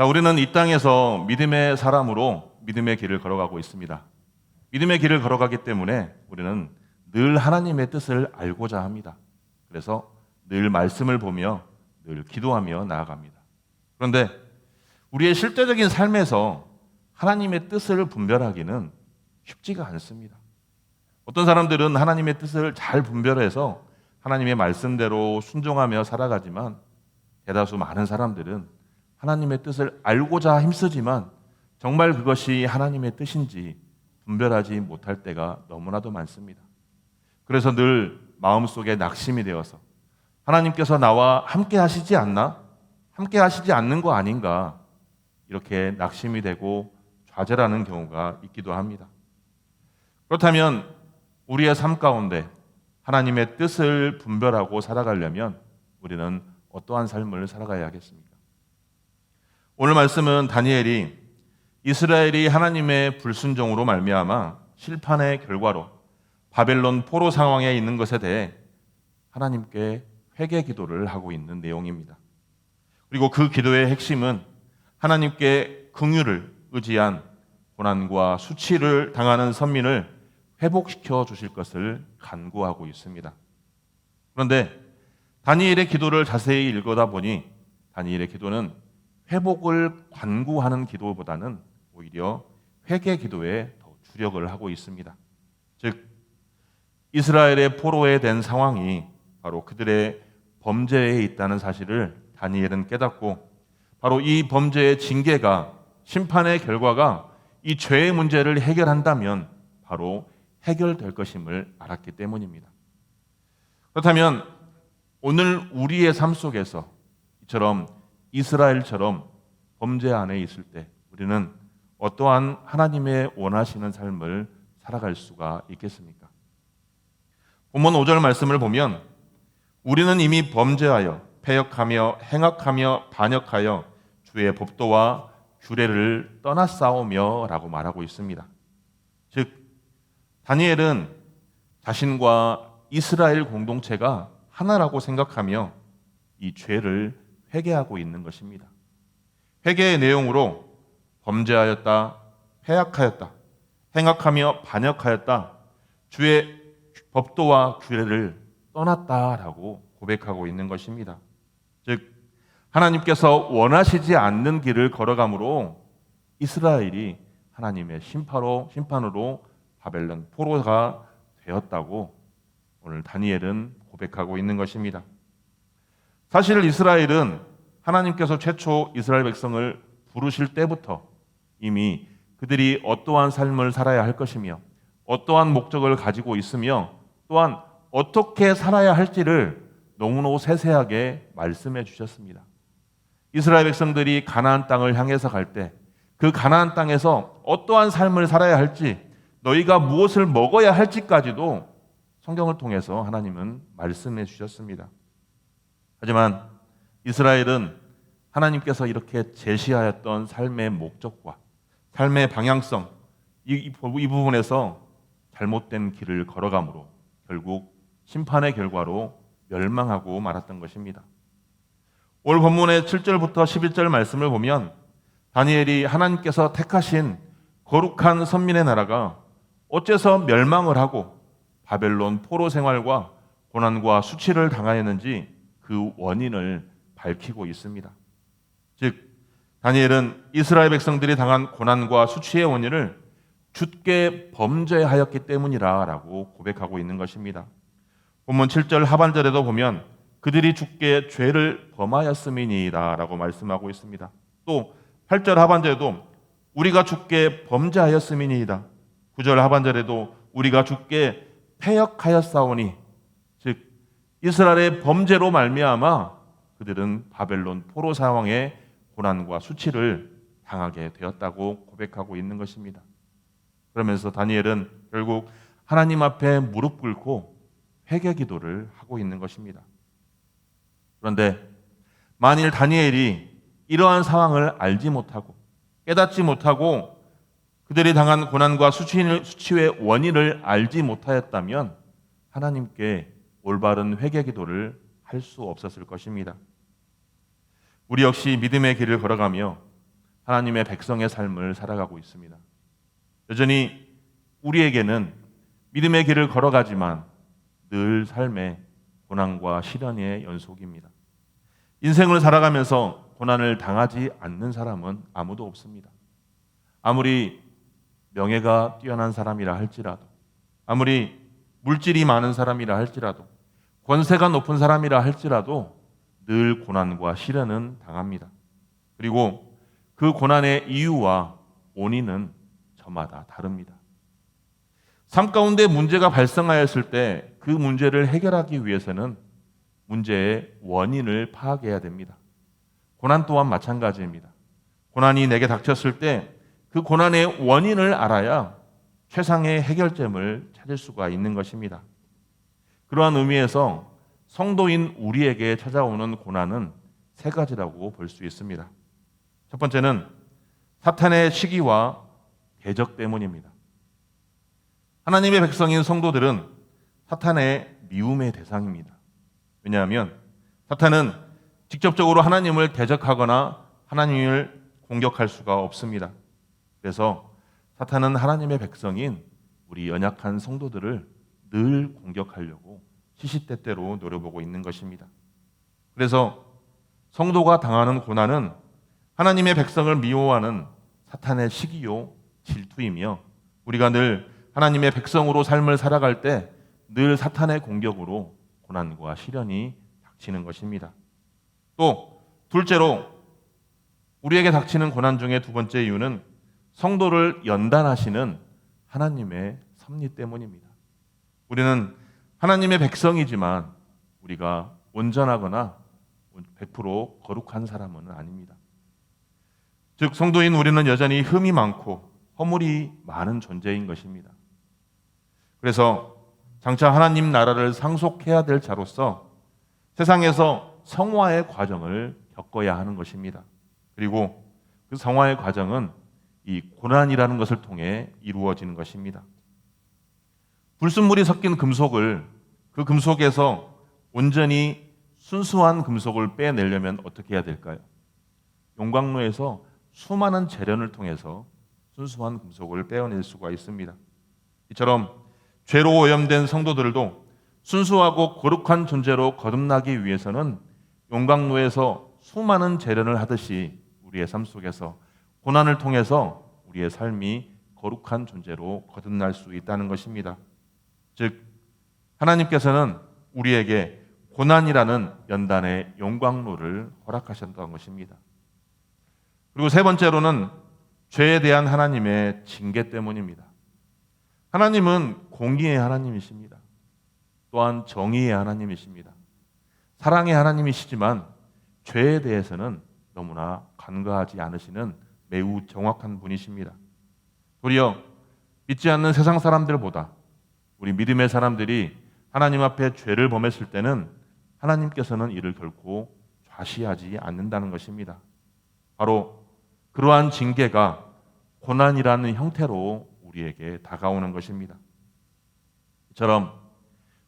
자, 우리는 이 땅에서 믿음의 사람으로 믿음의 길을 걸어가고 있습니다. 믿음의 길을 걸어가기 때문에 우리는 늘 하나님의 뜻을 알고자 합니다. 그래서 늘 말씀을 보며 늘 기도하며 나아갑니다. 그런데 우리의 실제적인 삶에서 하나님의 뜻을 분별하기는 쉽지가 않습니다. 어떤 사람들은 하나님의 뜻을 잘 분별해서 하나님의 말씀대로 순종하며 살아가지만, 대다수 많은 사람들은 하나님의 뜻을 알고자 힘쓰지만 정말 그것이 하나님의 뜻인지 분별하지 못할 때가 너무나도 많습니다. 그래서 늘 마음속에 낙심이 되어서 하나님께서 나와 함께 하시지 않나? 함께 하시지 않는 거 아닌가? 이렇게 낙심이 되고 좌절하는 경우가 있기도 합니다. 그렇다면 우리의 삶 가운데 하나님의 뜻을 분별하고 살아가려면 우리는 어떠한 삶을 살아가야 하겠습니까? 오늘 말씀은 다니엘이 이스라엘이 하나님의 불순종으로 말미암아 실판의 결과로 바벨론 포로 상황에 있는 것에 대해 하나님께 회개 기도를 하고 있는 내용입니다. 그리고 그 기도의 핵심은 하나님께 긍휼을 의지한 고난과 수치를 당하는 선민을 회복시켜 주실 것을 간구하고 있습니다. 그런데 다니엘의 기도를 자세히 읽어다 보니 다니엘의 기도는 회복을 간구하는 기도보다는 오히려 회개 기도에 더 주력을 하고 있습니다. 즉, 이스라엘의 포로에 된 상황이 바로 그들의 범죄에 있다는 사실을 다니엘은 깨닫고, 바로 이 범죄의 징계가, 심판의 결과가 이 죄의 문제를 해결한다면 바로 해결될 것임을 알았기 때문입니다. 그렇다면 오늘 우리의 삶 속에서 이처럼 이스라엘처럼 범죄 안에 있을 때 우리는 어떠한 하나님의 원하시는 삶을 살아갈 수가 있겠습니까? 본문 5절 말씀을 보면 우리는 이미 범죄하여 패역하며 행악하며 반역하여 주의 법도와 규례를 떠났사오며 라고 말하고 있습니다. 즉, 다니엘은 자신과 이스라엘 공동체가 하나라고 생각하며 이 죄를 회개하고 있는 것입니다. 회개의 내용으로 범죄하였다, 패약하였다, 행악하며 반역하였다, 주의 법도와 규례를 떠났다라고 고백하고 있는 것입니다. 즉, 하나님께서 원하시지 않는 길을 걸어가므로 이스라엘이 하나님의 심판으로 바벨론 포로가 되었다고 오늘 다니엘은 고백하고 있는 것입니다. 사실 이스라엘은 하나님께서 최초 이스라엘 백성을 부르실 때부터 이미 그들이 어떠한 삶을 살아야 할 것이며 어떠한 목적을 가지고 있으며 또한 어떻게 살아야 할지를 너무너무 세세하게 말씀해 주셨습니다. 이스라엘 백성들이 가나안 땅을 향해서 갈 때 그 가나안 땅에서 어떠한 삶을 살아야 할지, 너희가 무엇을 먹어야 할지까지도 성경을 통해서 하나님은 말씀해 주셨습니다. 하지만 이스라엘은 하나님께서 이렇게 제시하였던 삶의 목적과 삶의 방향성, 이 부분에서 잘못된 길을 걸어가므로 결국 심판의 결과로 멸망하고 말았던 것입니다. 오늘 본문의 7절부터 11절 말씀을 보면 다니엘이 하나님께서 택하신 거룩한 선민의 나라가 어째서 멸망을 하고 바벨론 포로 생활과 고난과 수치를 당하였는지 그 원인을 밝히고 있습니다. 즉, 다니엘은 이스라엘 백성들이 당한 고난과 수치의 원인을 주께 범죄하였기 때문이라고 고백하고 있는 것입니다. 본문 7절 하반절에도 보면 그들이 주께 죄를 범하였음이니이다라고 말씀하고 있습니다. 또 8절 하반절에도 우리가 주께 범죄하였음이니이다. 9절 하반절에도 우리가 주께 패역하였사오니, 즉 이스라엘의 범죄로 말미암아 그들은 바벨론 포로 상황의 고난과 수치를 당하게 되었다고 고백하고 있는 것입니다. 그러면서 다니엘은 결국 하나님 앞에 무릎 꿇고 회개 기도를 하고 있는 것입니다. 그런데 만일 다니엘이 이러한 상황을 알지 못하고 깨닫지 못하고 그들이 당한 고난과 수치의 원인을 알지 못하였다면 하나님께 올바른 회개 기도를 할 수 없었을 것입니다. 우리 역시 믿음의 길을 걸어가며 하나님의 백성의 삶을 살아가고 있습니다. 여전히 우리에게는 믿음의 길을 걸어가지만 늘 삶의 고난과 시련의 연속입니다. 인생을 살아가면서 고난을 당하지 않는 사람은 아무도 없습니다. 아무리 명예가 뛰어난 사람이라 할지라도, 아무리 물질이 많은 사람이라 할지라도, 권세가 높은 사람이라 할지라도 늘 고난과 시련은 당합니다. 그리고 그 고난의 이유와 원인은 저마다 다릅니다. 삶 가운데 문제가 발생하였을 때 그 문제를 해결하기 위해서는 문제의 원인을 파악해야 됩니다. 고난 또한 마찬가지입니다. 고난이 내게 닥쳤을 때 그 고난의 원인을 알아야 최상의 해결점을 찾을 수가 있는 것입니다. 그러한 의미에서 성도인 우리에게 찾아오는 고난은 세 가지라고 볼 수 있습니다. 첫 번째는 사탄의 시기와 대적 때문입니다. 하나님의 백성인 성도들은 사탄의 미움의 대상입니다. 왜냐하면 사탄은 직접적으로 하나님을 대적하거나 하나님을 공격할 수가 없습니다. 그래서 사탄은 하나님의 백성인 우리 연약한 성도들을 늘 공격하려고 시시때때로 노려보고 있는 것입니다. 그래서 성도가 당하는 고난은 하나님의 백성을 미워하는 사탄의 시기요 질투이며, 우리가 늘 하나님의 백성으로 삶을 살아갈 때 늘 사탄의 공격으로 고난과 시련이 닥치는 것입니다. 또 둘째로 우리에게 닥치는 고난 중에 두 번째 이유는 성도를 연단하시는 하나님의 섭리 때문입니다. 우리는 하나님의 백성이지만 우리가 온전하거나 100% 거룩한 사람은 아닙니다. 즉 성도인 우리는 여전히 흠이 많고 허물이 많은 존재인 것입니다. 그래서 장차 하나님 나라를 상속해야 될 자로서 세상에서 성화의 과정을 겪어야 하는 것입니다. 그리고 그 성화의 과정은 이 고난이라는 것을 통해 이루어지는 것입니다. 불순물이 섞인 금속을, 그 금속에서 온전히 순수한 금속을 빼내려면 어떻게 해야 될까요? 용광로에서 수많은 재련을 통해서 순수한 금속을 빼어낼 수가 있습니다. 이처럼 죄로 오염된 성도들도 순수하고 거룩한 존재로 거듭나기 위해서는 용광로에서 수많은 재련을 하듯이 우리의 삶 속에서 고난을 통해서 우리의 삶이 거룩한 존재로 거듭날 수 있다는 것입니다. 즉 하나님께서는 우리에게 고난이라는 연단의 용광로를 허락하셨던 것입니다. 그리고 세 번째로는 죄에 대한 하나님의 징계 때문입니다. 하나님은 공의의 하나님이십니다. 또한 정의의 하나님이십니다. 사랑의 하나님이시지만 죄에 대해서는 너무나 간과하지 않으시는 매우 정확한 분이십니다. 도리어 믿지 않는 세상 사람들보다 우리 믿음의 사람들이 하나님 앞에 죄를 범했을 때는 하나님께서는 이를 결코 좌시하지 않는다는 것입니다. 바로 그러한 징계가 고난이라는 형태로 우리에게 다가오는 것입니다. 이처럼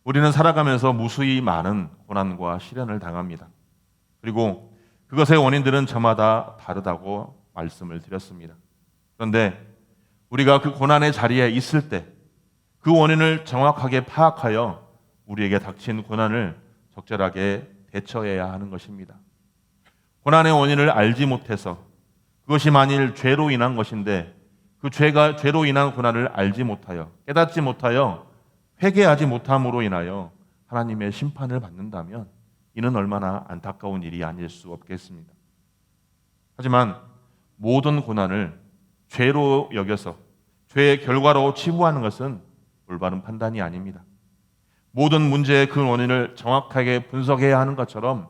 우리는 살아가면서 무수히 많은 고난과 시련을 당합니다. 그리고 그것의 원인들은 저마다 다르다고 말씀을 드렸습니다. 그런데 우리가 그 고난의 자리에 있을 때 그 원인을 정확하게 파악하여 우리에게 닥친 고난을 적절하게 대처해야 하는 것입니다. 고난의 원인을 알지 못해서 그것이 만일 죄로 인한 것인데 그 죄로 인한 고난을 알지 못하여 깨닫지 못하여 회개하지 못함으로 인하여 하나님의 심판을 받는다면 이는 얼마나 안타까운 일이 아닐 수 없겠습니다. 하지만 모든 고난을 죄로 여겨서 죄의 결과로 치부하는 것은 올바른 판단이 아닙니다. 모든 문제의 그 원인을 정확하게 분석해야 하는 것처럼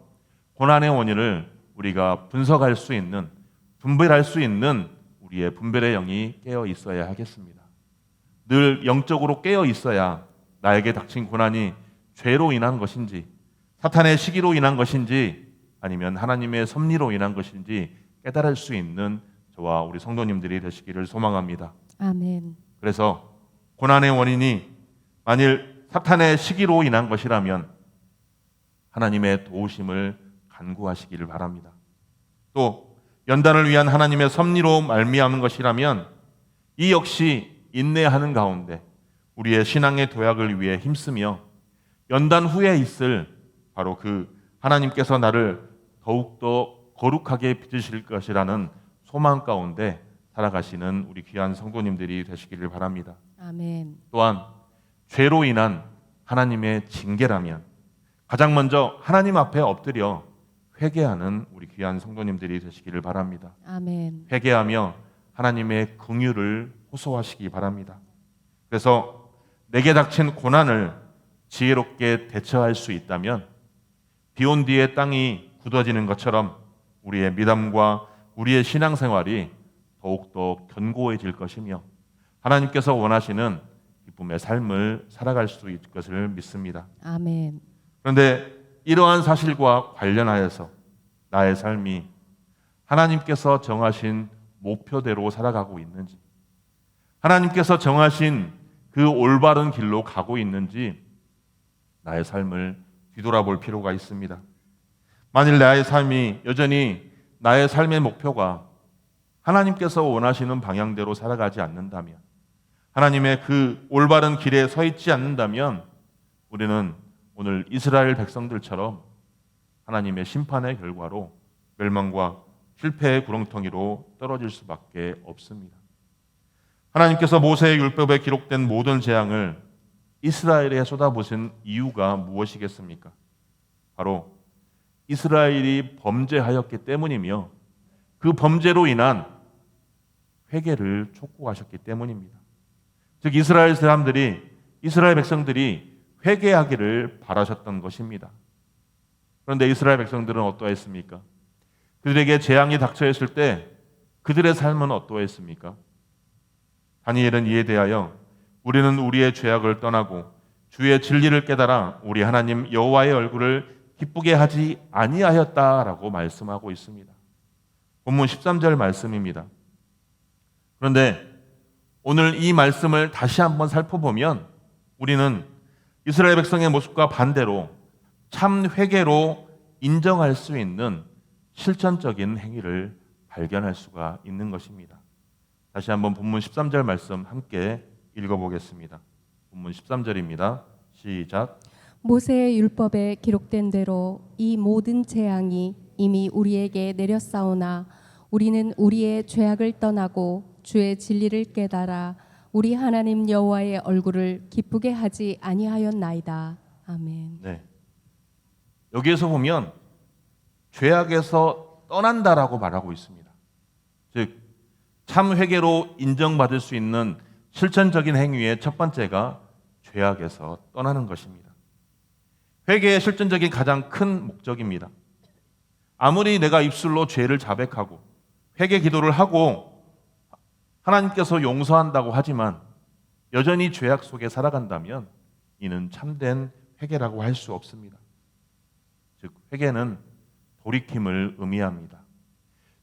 고난의 원인을 우리가 분석할 수 있는, 분별할 수 있는 우리의 분별의 영이 깨어 있어야 하겠습니다. 늘 영적으로 깨어 있어야 나에게 닥친 고난이 죄로 인한 것인지, 사탄의 시기로 인한 것인지, 아니면 하나님의 섭리로 인한 것인지 깨달을 수 있는 저와 우리 성도님들이 되시기를 소망합니다. 아멘. 그래서 고난의 원인이 만일 사탄의 시기로 인한 것이라면 하나님의 도우심을 간구하시기를 바랍니다. 또 연단을 위한 하나님의 섭리로 말미암은 것이라면 이 역시 인내하는 가운데 우리의 신앙의 도약을 위해 힘쓰며 연단 후에 있을 바로 그 하나님께서 나를 더욱더 거룩하게 빚으실 것이라는 소망 가운데 살아가시는 우리 귀한 성도님들이 되시기를 바랍니다. 아멘. 또한 죄로 인한 하나님의 징계라면 가장 먼저 하나님 앞에 엎드려 회개하는 우리 귀한 성도님들이 되시기를 바랍니다. 아멘. 회개하며 하나님의 긍휼을 호소하시기 바랍니다. 그래서 내게 닥친 고난을 지혜롭게 대처할 수 있다면 비온 뒤에 땅이 굳어지는 것처럼 우리의 믿음과 우리의 신앙생활이 더욱더 견고해질 것이며 하나님께서 원하시는 기쁨의 삶을 살아갈 수 있을 것을 믿습니다. 아멘. 그런데 이러한 사실과 관련하여서 나의 삶이 하나님께서 정하신 목표대로 살아가고 있는지, 하나님께서 정하신 그 올바른 길로 가고 있는지 나의 삶을 뒤돌아볼 필요가 있습니다. 만일 나의 삶이 여전히 나의 삶의 목표가 하나님께서 원하시는 방향대로 살아가지 않는다면, 하나님의 그 올바른 길에 서 있지 않는다면 우리는 오늘 이스라엘 백성들처럼 하나님의 심판의 결과로 멸망과 실패의 구렁텅이로 떨어질 수밖에 없습니다. 하나님께서 모세의 율법에 기록된 모든 재앙을 이스라엘에 쏟아부으신 이유가 무엇이겠습니까? 바로 이스라엘이 범죄하였기 때문이며 그 범죄로 인한 회개를 촉구하셨기 때문입니다. 즉 이스라엘 사람들이, 이스라엘 백성들이 회개하기를 바라셨던 것입니다. 그런데 이스라엘 백성들은 어떠했습니까? 그들에게 재앙이 닥쳐 있을 때 그들의 삶은 어떠했습니까? 다니엘은 이에 대하여 우리는 우리의 죄악을 떠나고 주의 진리를 깨달아 우리 하나님 여호와의 얼굴을 기쁘게 하지 아니하였다라고 말씀하고 있습니다. 본문 13절 말씀입니다. 그런데 오늘 이 말씀을 다시 한번 살펴보면 우리는 이스라엘 백성의 모습과 반대로 참 회개로 인정할 수 있는 실천적인 행위를 발견할 수가 있는 것입니다. 다시 한번 본문 13절 말씀 함께 읽어보겠습니다. 본문 13절입니다. 시작. 모세의 율법에 기록된 대로 이 모든 재앙이 이미 우리에게 내렸사오나 우리는 우리의 죄악을 떠나고 주의 진리를 깨달아 우리 하나님 여호와의 얼굴을 기쁘게 하지 아니하였나이다. 아멘. 네. 여기에서 보면 죄악에서 떠난다라고 말하고 있습니다. 즉 참 회개로 인정받을 수 있는 실천적인 행위의 첫 번째가 죄악에서 떠나는 것입니다. 회개의 실천적인 가장 큰 목적입니다. 아무리 내가 입술로 죄를 자백하고 회개 기도를 하고 하나님께서 용서한다고 하지만 여전히 죄악 속에 살아간다면 이는 참된 회개라고 할 수 없습니다. 즉 회개는 돌이킴을 의미합니다.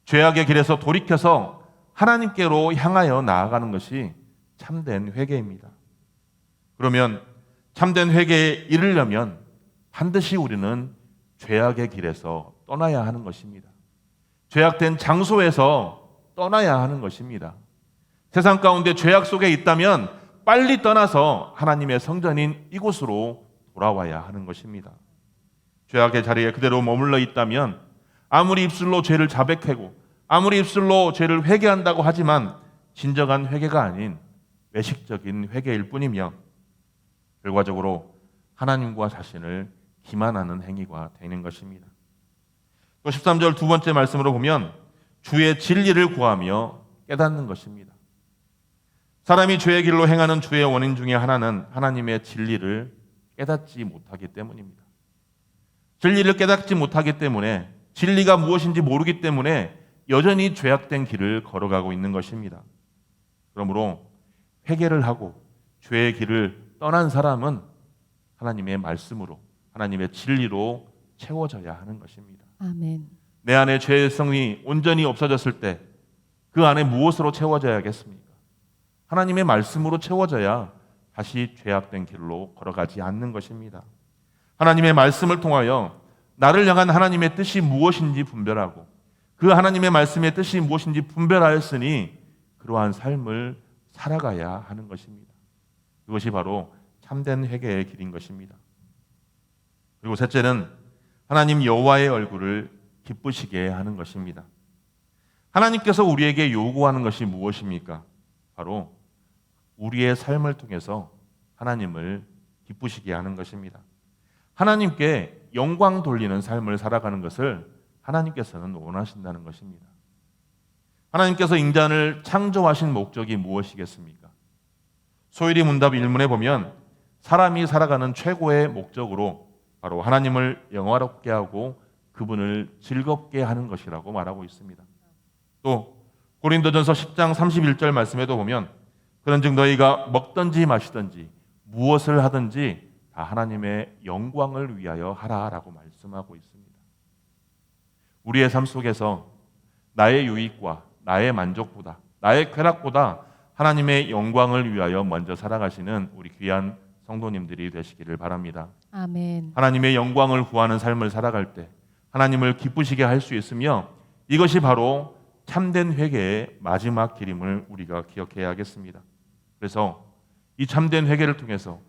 죄악의 길에서 돌이켜서 하나님께로 향하여 나아가는 것이 참된 회개입니다. 그러면 참된 회개에 이르려면 반드시 우리는 죄악의 길에서 떠나야 하는 것입니다. 죄악된 장소에서 떠나야 하는 것입니다. 세상 가운데 죄악 속에 있다면 빨리 떠나서 하나님의 성전인 이곳으로 돌아와야 하는 것입니다. 죄악의 자리에 그대로 머물러 있다면 아무리 입술로 죄를 자백하고 아무리 입술로 죄를 회개한다고 하지만 진정한 회개가 아닌 외식적인 회개일 뿐이며 결과적으로 하나님과 자신을 기만하는 행위가 되는 것입니다. 또 13절 두 번째 말씀으로 보면 주의 진리를 구하며 깨닫는 것입니다. 사람이 죄의 길로 행하는 주의 원인 중에 하나는 하나님의 진리를 깨닫지 못하기 때문입니다. 진리를 깨닫지 못하기 때문에 진리가 무엇인지 모르기 때문에 여전히 죄악된 길을 걸어가고 있는 것입니다. 그러므로 회개를 하고 죄의 길을 떠난 사람은 하나님의 말씀으로 하나님의 진리로 채워져야 하는 것입니다. 아멘. 내 안에 죄성이 온전히 없어졌을 때 그 안에 무엇으로 채워져야겠습니까? 하나님의 말씀으로 채워져야 다시 죄악된 길로 걸어가지 않는 것입니다. 하나님의 말씀을 통하여 나를 향한 하나님의 뜻이 무엇인지 분별하고 그 하나님의 말씀의 뜻이 무엇인지 분별하였으니 그러한 삶을 살아가야 하는 것입니다. 그것이 바로 참된 회개의 길인 것입니다. 그리고 셋째는 하나님 여호와의 얼굴을 기쁘시게 하는 것입니다. 하나님께서 우리에게 요구하는 것이 무엇입니까? 바로 우리의 삶을 통해서 하나님을 기쁘시게 하는 것입니다. 하나님께 영광 돌리는 삶을 살아가는 것을 하나님께서는 원하신다는 것입니다. 하나님께서 인간을 창조하신 목적이 무엇이겠습니까? 소일이 문답 1문에 보면 사람이 살아가는 최고의 목적으로 바로 하나님을 영화롭게 하고 그분을 즐겁게 하는 것이라고 말하고 있습니다. 또 고린도전서 10장 31절 말씀에도 보면 그런즉 너희가 먹든지 마시든지 무엇을 하든지 다 하나님의 영광을 위하여 하라라고 말씀하고 있습니다. 우리의 삶 속에서 나의 유익과 나의 만족보다 나의 쾌락보다 하나님의 영광을 위하여 먼저 살아가시는 우리 귀한 성도님들이 되시기를 바랍니다. 아멘. 하나님의 영광을 구하는 삶을 살아갈 때 하나님을 기쁘시게 할 수 있으며 이것이 바로 참된 회개의 마지막 길임을 우리가 기억해야겠습니다. 그래서 이 참된 회개를 통해서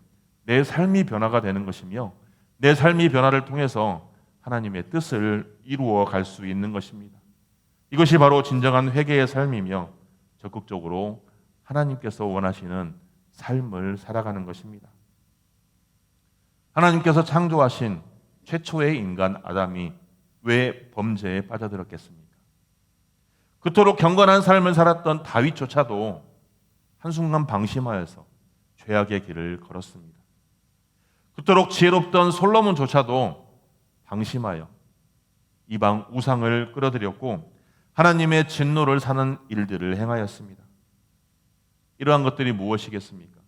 내 삶이 변화가 되는 것이며 내 삶이 변화를 통해서 하나님의 뜻을 이루어 갈 수 있는 것입니다. 이것이 바로 진정한 회개의 삶이며 적극적으로 하나님께서 원하시는 삶을 살아가는 것입니다. 하나님께서 창조하신 최초의 인간 아담이 왜 범죄에 빠져들었겠습니까? 그토록 경건한 삶을 살았던 다윗조차도 한순간 방심하여서 죄악의 길을 걸었습니다. 그토록 지혜롭던 솔로몬조차도 방심하여 이방 우상을 끌어들였고 하나님의 진노를 사는 일들을 행하였습니다. 이러한 것들이 무엇이겠습니까?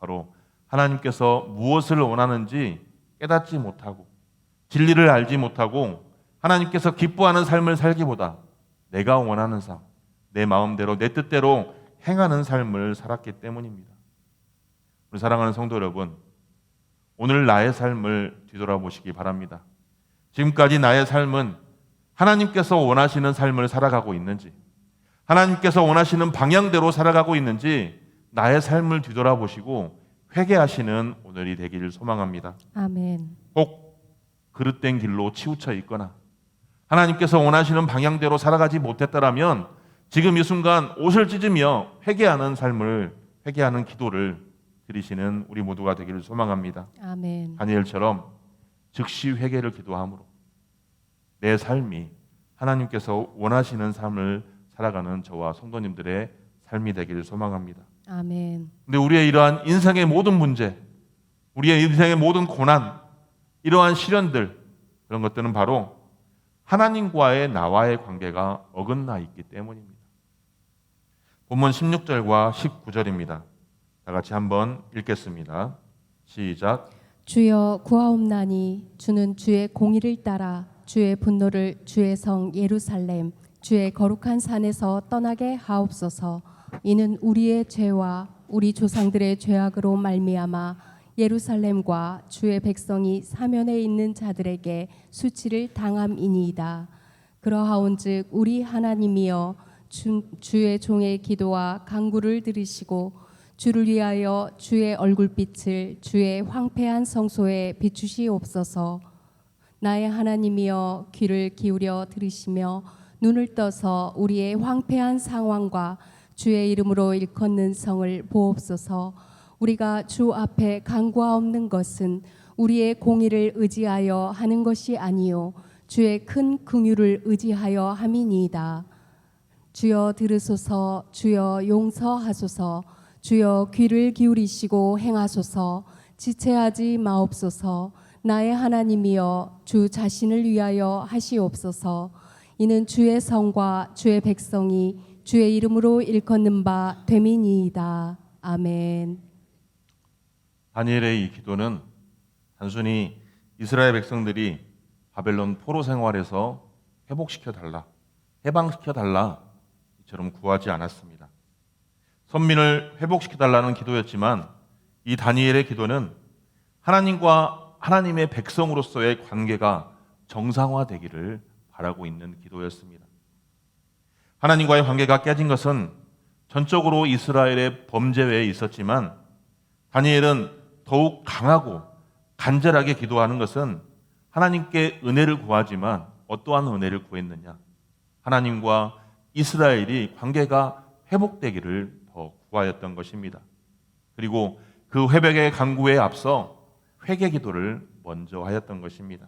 바로 하나님께서 무엇을 원하는지 깨닫지 못하고 진리를 알지 못하고 하나님께서 기뻐하는 삶을 살기보다 내가 원하는 삶, 내 마음대로 내 뜻대로 행하는 삶을 살았기 때문입니다. 우리 사랑하는 성도 여러분, 오늘 나의 삶을 뒤돌아보시기 바랍니다. 지금까지 나의 삶은 하나님께서 원하시는 삶을 살아가고 있는지, 하나님께서 원하시는 방향대로 살아가고 있는지 나의 삶을 뒤돌아보시고 회개하시는 오늘이 되기를 소망합니다. 아멘. 혹 그릇된 길로 치우쳐 있거나 하나님께서 원하시는 방향대로 살아가지 못했다라면 지금 이 순간 옷을 찢으며 회개하는 삶을, 회개하는 기도를 드리시는 우리 모두가 되기를 소망합니다. 아멘. 다니엘처럼 즉시 회개를 기도함으로 내 삶이 하나님께서 원하시는 삶을 살아가는 저와 성도님들의 삶이 되기를 소망합니다. 아멘. 근데 우리의 이러한 인생의 모든 문제, 우리의 인생의 모든 고난, 이러한 시련들, 그런 것들은 바로 하나님과의 나와의 관계가 어긋나 있기 때문입니다. 본문 16절과 19절입니다. 다 같이 한번 읽겠습니다. 시작. 주여 구하옵나니 주는 주의 공의를 따라 주의 분노를 주의 성 예루살렘 주의 거룩한 산에서 떠나게 하옵소서. 이는 우리의 죄와 우리 조상들의 죄악으로 말미암아 예루살렘과 주의 백성이 사면에 있는 자들에게 수치를 당함이니이다. 그러하온즉 우리 하나님이여 주의 종의 기도와 간구를 들으시고 주를 위하여 주의 얼굴빛을 주의 황폐한 성소에 비추시옵소서. 나의 하나님이여 귀를 기울여 들으시며 눈을 떠서 우리의 황폐한 상황과 주의 이름으로 일컫는 성을 보옵소서. 우리가 주 앞에 간구하옵는 것은 우리의 공의를 의지하여 하는 것이 아니요 주의 큰 긍휼을 의지하여 함이니이다. 주여 들으소서. 주여 용서하소서. 주여 귀를 기울이시고 행하소서. 지체하지 마옵소서. 나의 하나님이여 주 자신을 위하여 하시옵소서. 이는 주의 성과 주의 백성이 주의 이름으로 일컫는 바 됨이니이다. 아멘. 다니엘의 이 기도는 단순히 이스라엘 백성들이 바벨론 포로 생활에서 회복시켜달라, 해방시켜달라 이처럼 구하지 않았습니다. 선민을 회복시켜달라는 기도였지만 이 다니엘의 기도는 하나님과 하나님의 백성으로서의 관계가 정상화되기를 바라고 있는 기도였습니다. 하나님과의 관계가 깨진 것은 전적으로 이스라엘의 범죄 외에 있었지만 다니엘은 더욱 강하고 간절하게 기도하는 것은 하나님께 은혜를 구하지만 어떠한 은혜를 구했느냐? 하나님과 이스라엘이 관계가 회복되기를 더 구하였던 것입니다. 그리고 그 회복의 간구에 앞서 회개 기도를 먼저 하였던 것입니다.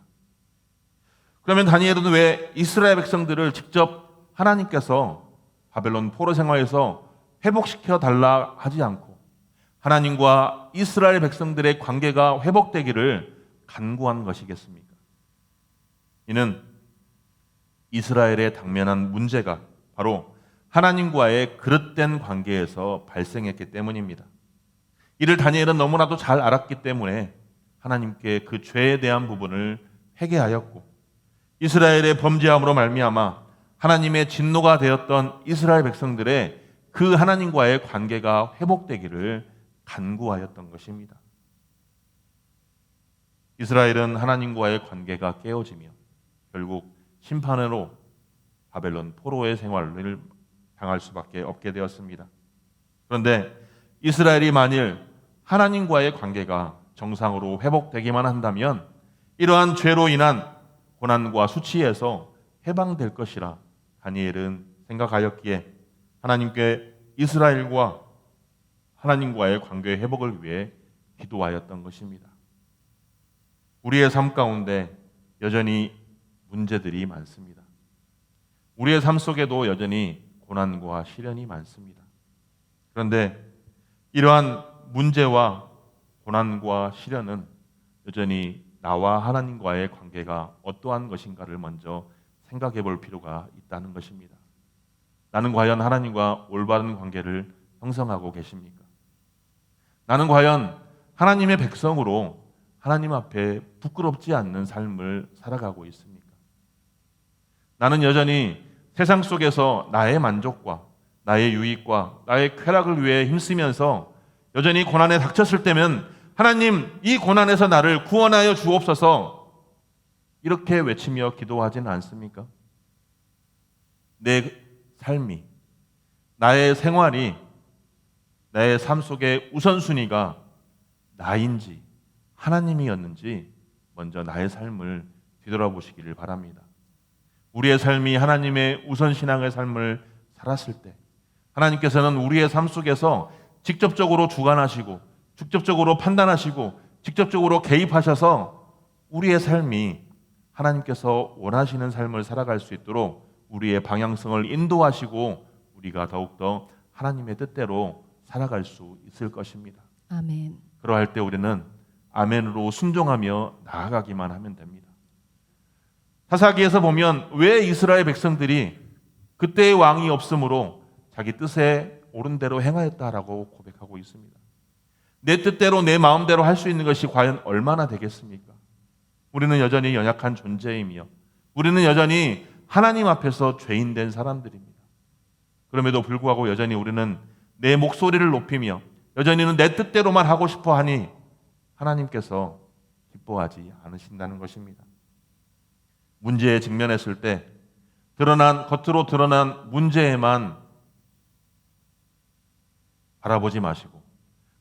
그러면 다니엘은 왜 이스라엘 백성들을 직접 하나님께서 바벨론 포로 생활에서 회복시켜 달라 하지 않고 하나님과 이스라엘 백성들의 관계가 회복되기를 간구한 것이겠습니까? 이는 이스라엘의 당면한 문제가 바로 하나님과의 그릇된 관계에서 발생했기 때문입니다. 이를 다니엘은 너무나도 잘 알았기 때문에 하나님께 그 죄에 대한 부분을 회개하였고 이스라엘의 범죄함으로 말미암아 하나님의 진노가 되었던 이스라엘 백성들의 그 하나님과의 관계가 회복되기를 간구하였던 것입니다. 이스라엘은 하나님과의 관계가 깨어지며 결국 심판으로 바벨론 포로의 생활을 당할 수밖에 없게 되었습니다. 그런데 이스라엘이 만일 하나님과의 관계가 정상으로 회복되기만 한다면 이러한 죄로 인한 고난과 수치에서 해방될 것이라 다니엘은 생각하였기에 하나님께 이스라엘과 하나님과의 관계 회복을 위해 기도하였던 것입니다. 우리의 삶 가운데 여전히 문제들이 많습니다. 우리의 삶 속에도 여전히 고난과 시련이 많습니다. 그런데 이러한 문제와 고난과 시련은 여전히 나와 하나님과의 관계가 어떠한 것인가를 먼저 생각해 볼 필요가 있다는 것입니다. 나는 과연 하나님과 올바른 관계를 형성하고 계십니까? 나는 과연 하나님의 백성으로 하나님 앞에 부끄럽지 않는 삶을 살아가고 있습니까? 나는 여전히 세상 속에서 나의 만족과 나의 유익과 나의 쾌락을 위해 힘쓰면서 여전히 고난에 닥쳤을 때면 하나님, 이 고난에서 나를 구원하여 주옵소서 이렇게 외치며 기도하지는 않습니까? 내 삶이, 나의 생활이, 나의 삶 속의 우선순위가 나인지 하나님이었는지 먼저 나의 삶을 뒤돌아보시기를 바랍니다. 우리의 삶이 하나님의 우선신앙의 삶을 살았을 때 하나님께서는 우리의 삶 속에서 직접적으로 주관하시고 직접적으로 판단하시고 직접적으로 개입하셔서 우리의 삶이 하나님께서 원하시는 삶을 살아갈 수 있도록 우리의 방향성을 인도하시고 우리가 더욱더 하나님의 뜻대로 살아갈 수 있을 것입니다. 아멘. 그러할 때 우리는 아멘으로 순종하며 나아가기만 하면 됩니다. 사사기에서 보면 왜 이스라엘 백성들이 그때의 왕이 없으므로 자기 뜻에 옳은 대로 행하였다라고 고백하고 있습니다. 내 뜻대로 내 마음대로 할 수 있는 것이 과연 얼마나 되겠습니까? 우리는 여전히 연약한 존재이며 우리는 여전히 하나님 앞에서 죄인된 사람들입니다. 그럼에도 불구하고 여전히 우리는 내 목소리를 높이며 여전히는 내 뜻대로만 하고 싶어 하니 하나님께서 기뻐하지 않으신다는 것입니다. 문제에 직면했을 때 겉으로 드러난 문제에만 바라보지 마시고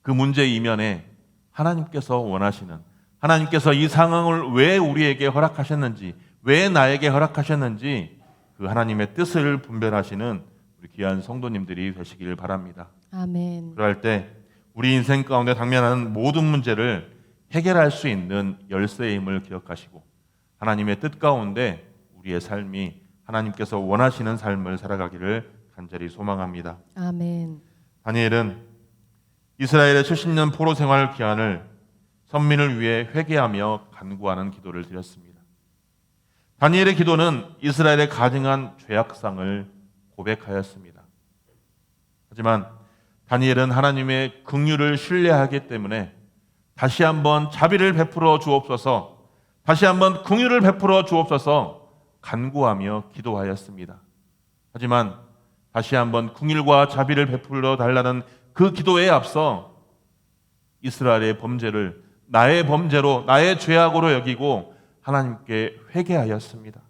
그 문제 이면에 하나님께서 원하시는, 하나님께서 이 상황을 왜 우리에게 허락하셨는지, 왜 나에게 허락하셨는지 그 하나님의 뜻을 분별하시는 우리 귀한 성도님들이 되시길 바랍니다. 아멘. 그럴 때 우리 인생 가운데 당면하는 모든 문제를 해결할 수 있는 열쇠임을 기억하시고 하나님의 뜻 가운데 우리의 삶이 하나님께서 원하시는 삶을 살아가기를 간절히 소망합니다. 아멘. 다니엘은 이스라엘의 70년 포로 생활 기한을 선민을 위해 회개하며 간구하는 기도를 드렸습니다. 다니엘의 기도는 이스라엘의 가증한 죄악상을 고백하였습니다. 하지만 다니엘은 하나님의 긍휼을 신뢰하기 때문에 다시 한번 자비를 베풀어 주옵소서, 다시 한번 긍휼을 베풀어 주옵소서 간구하며 기도하였습니다. 하지만 다시 한번 긍휼과 자비를 베풀어 달라는 그 기도에 앞서 이스라엘의 범죄를 나의 범죄로, 나의 죄악으로 여기고 하나님께 회개하였습니다.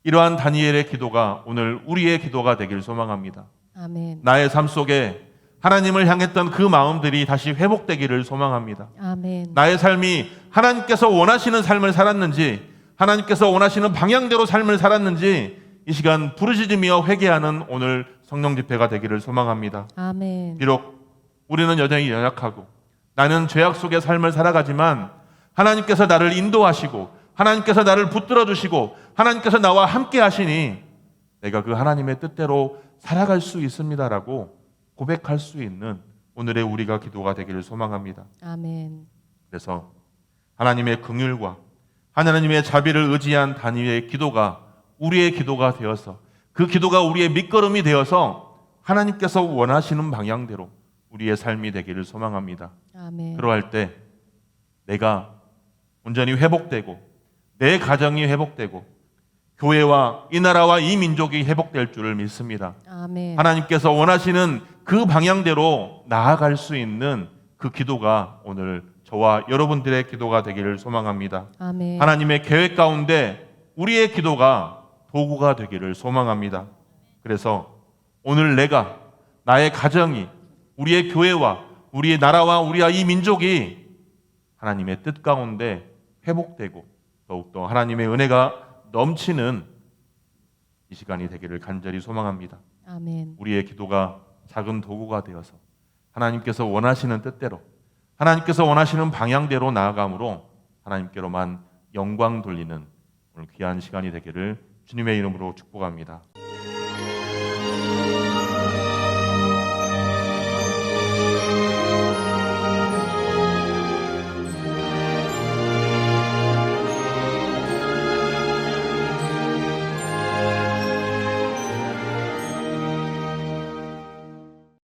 이러한 다니엘의 기도가 오늘 우리의 기도가 되길 소망합니다. 아멘. 나의 삶 속에 하나님을 향했던 그 마음들이 다시 회복되기를 소망합니다. 아멘. 나의 삶이 하나님께서 원하시는 삶을 살았는지, 하나님께서 원하시는 방향대로 삶을 살았는지 이 시간 부르짖으며 회개하는 오늘 성령 집회가 되기를 소망합니다. 아멘. 비록 우리는 여전히 연약하고 나는 죄악 속의 삶을 살아가지만 하나님께서 나를 인도하시고 하나님께서 나를 붙들어 주시고 하나님께서 나와 함께 하시니 내가 그 하나님의 뜻대로 살아갈 수 있습니다라고 고백할 수 있는 오늘의 우리가 기도가 되기를 소망합니다. 아멘. 그래서 하나님의 긍휼과 하나님의 자비를 의지한 다니엘의 기도가 우리의 기도가 되어서 그 기도가 우리의 밑거름이 되어서 하나님께서 원하시는 방향대로 우리의 삶이 되기를 소망합니다. 아멘. 그러할 때 내가 온전히 회복되고 내 가정이 회복되고 교회와 이 나라와 이 민족이 회복될 줄을 믿습니다. 아멘. 하나님께서 원하시는 그 방향대로 나아갈 수 있는 그 기도가 오늘 저와 여러분들의 기도가 되기를 소망합니다. 아멘. 하나님의 계획 가운데 우리의 기도가 도구가 되기를 소망합니다. 그래서 오늘 내가, 나의 가정이, 우리의 교회와 우리의 나라와 우리와 이 민족이 하나님의 뜻 가운데 회복되고 더욱더 하나님의 은혜가 넘치는 이 시간이 되기를 간절히 소망합니다. 아멘. 우리의 기도가 작은 도구가 되어서 하나님께서 원하시는 뜻대로, 하나님께서 원하시는 방향대로 나아감으로 하나님께로만 영광 돌리는 오늘 귀한 시간이 되기를 주님의 이름으로 축복합니다.